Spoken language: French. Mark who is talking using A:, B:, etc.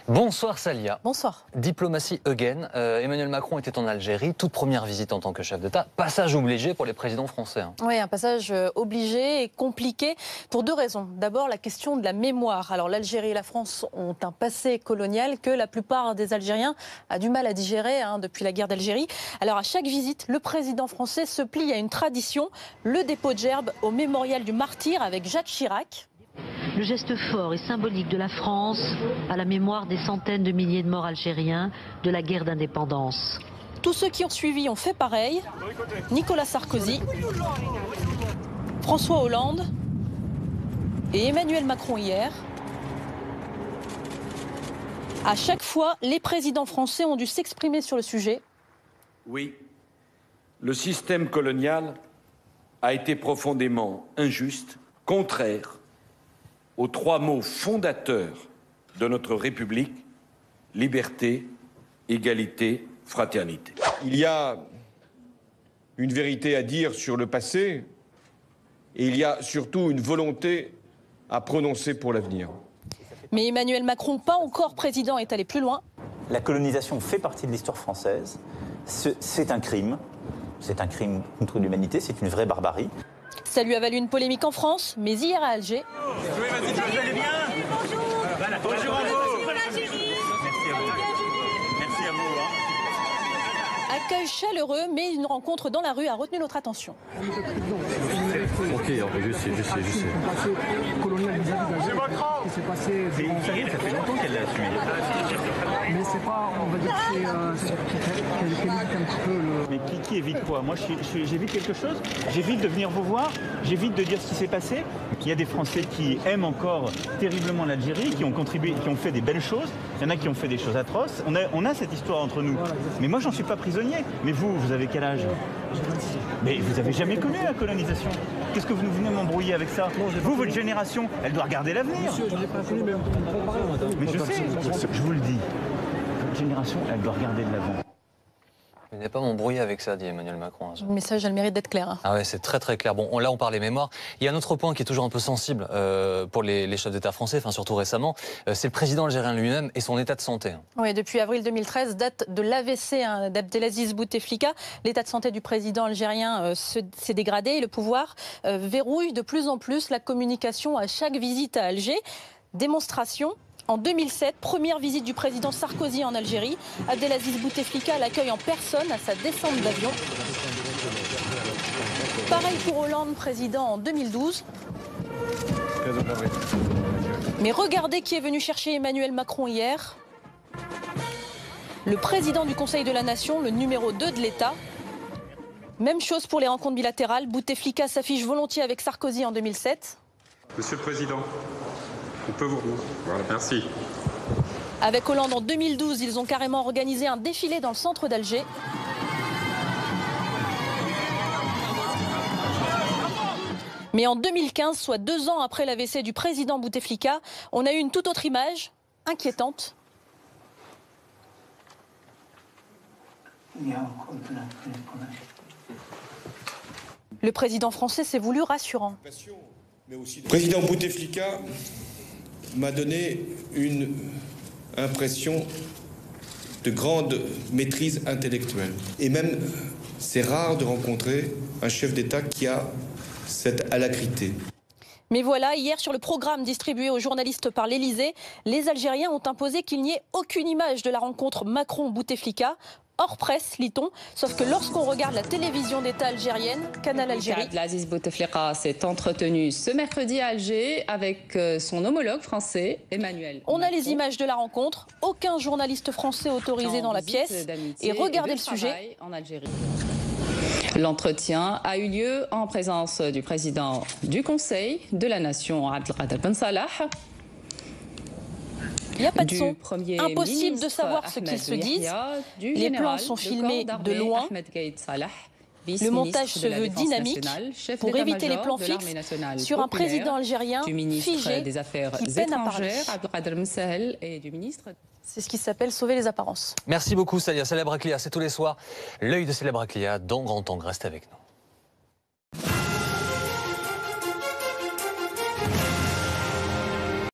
A: Bonsoir Salia.
B: Bonsoir.
A: Diplomatie again. Emmanuel Macron était en Algérie, toute première visite en tant que chef d'État. Passage obligé pour les présidents français.
B: Oui, un passage obligé et compliqué pour deux raisons. D'abord, la question de la mémoire. Alors l'Algérie et la France ont un passé colonial que la plupart des Algériens a du mal à digérer depuis la guerre d'Algérie. Alors à chaque visite, le président français se plie à une tradition, le dépôt de gerbes au mémorial du martyr avec Jacques Chirac.
C: Le geste fort et symbolique de la France à la mémoire des centaines de milliers de morts algériens de la guerre d'indépendance.
B: Tous ceux qui ont suivi ont fait pareil. Nicolas Sarkozy, François Hollande et Emmanuel Macron hier. À chaque fois, les présidents français ont dû s'exprimer sur le sujet.
D: Oui, le système colonial a été profondément injuste, contraire aux trois mots fondateurs de notre République: liberté, égalité, fraternité.
E: Il y a une vérité à dire sur le passé et il y a surtout une volonté à prononcer pour l'avenir.
B: Mais Emmanuel Macron, pas encore président, est allé plus loin.
F: La colonisation fait partie de l'histoire française. C'est un crime. C'est un crime contre l'humanité, c'est une vraie barbarie.
B: Ça lui a valu une polémique en France, mais hier à Alger.
G: Oui, vas-y, vous allez bien? Bonjour. Bonjour à vous. Merci à vous.
B: Accueil chaleureux, mais une rencontre dans la rue a retenu notre attention.
G: Ok, je sais. C'est Macron.
H: Qui s'est passé.
G: Ça fait longtemps qu'elle l'a suivi.
H: Mais c'est pas, on va dire qu'elle évite un petit peu le...
G: Mais qui évite quoi? Moi, j'évite quelque chose. J'évite de venir vous voir. J'évite de dire ce qui s'est passé. Il y a des Français qui aiment encore terriblement l'Algérie, qui ont contribué, qui ont fait des belles choses. Il y en a qui ont fait des choses atroces. On a cette histoire entre nous. Voilà, mais moi, j'en suis pas prisonnier. Mais vous avez quel âge?
H: J'ai 26.
G: Mais vous avez jamais connu la colonisation. Qu'est-ce que vous venez m'embrouiller avec ça? Vous, votre génération, elle doit regarder l'avenir.
H: Monsieur, je n'ai pas connu, mais on peut en parler, madame.
G: Mais je sais, je vous le dis. Votre génération, elle doit regarder de l'avant.
A: Je n'ai pas m'embrouiller avec ça, dit Emmanuel Macron.
B: Le message a le mérite d'être clair.
A: Ah ouais, c'est très très clair. Bon, là on parle des mémoires. Il y a un autre point qui est toujours un peu sensible pour les chefs d'État français, enfin surtout récemment, c'est le président algérien lui-même et son état de santé.
B: Oui, depuis avril 2013, date de l'AVC d'Abdelaziz Bouteflika. L'état de santé du président algérien s'est dégradé et le pouvoir verrouille de plus en plus la communication à chaque visite à Alger. Démonstration. En 2007, première visite du président Sarkozy en Algérie. Abdelaziz Bouteflika l'accueille en personne à sa descente d'avion. Pareil pour Hollande, président en 2012. Mais regardez qui est venu chercher Emmanuel Macron hier. Le président du Conseil de la Nation, le numéro 2 de l'État. Même chose pour les rencontres bilatérales. Bouteflika s'affiche volontiers avec Sarkozy en 2007.
I: Monsieur le Président, on peut vous... Voilà, merci.
B: Avec Hollande en 2012, ils ont carrément organisé un défilé dans le centre d'Alger. Mais en 2015, soit 2 ans après l'AVC du président Bouteflika, on a eu une toute autre image, inquiétante. Le président français s'est voulu rassurant.
E: Le président Bouteflika m'a donné une impression de grande maîtrise intellectuelle. Et même, c'est rare de rencontrer un chef d'État qui a cette alacrité.
B: Mais voilà, hier, sur le programme distribué aux journalistes par l'Élysée, les Algériens ont imposé qu'il n'y ait aucune image de la rencontre Macron-Bouteflika. Hors presse, lit-on, sauf que lorsqu'on regarde la télévision d'État algérienne, Canal Algérie...
J: Abdelaziz Bouteflika s'est entretenu ce mercredi à Alger avec son homologue français, Emmanuel Macron.
B: On a les images de la rencontre, aucun journaliste français autorisé dans la pièce, et regardez le sujet.
J: En Algérie. L'entretien a eu lieu en présence du président du Conseil de la Nation, Abdelkader Ben Salah.
B: Il n'y a pas de son. Impossible de savoir ce qu'ils se disent. Les plans sont filmés de loin. Le montage se veut dynamique pour éviter les plans fixes sur un président algérien figé qui peine à parler. C'est ce qui s'appelle sauver les apparences.
A: Merci beaucoup Salia. Célèbre Aklia, c'est tous les soirs. L'œil de Célèbre Aklia dans Grand Angle. Reste avec nous.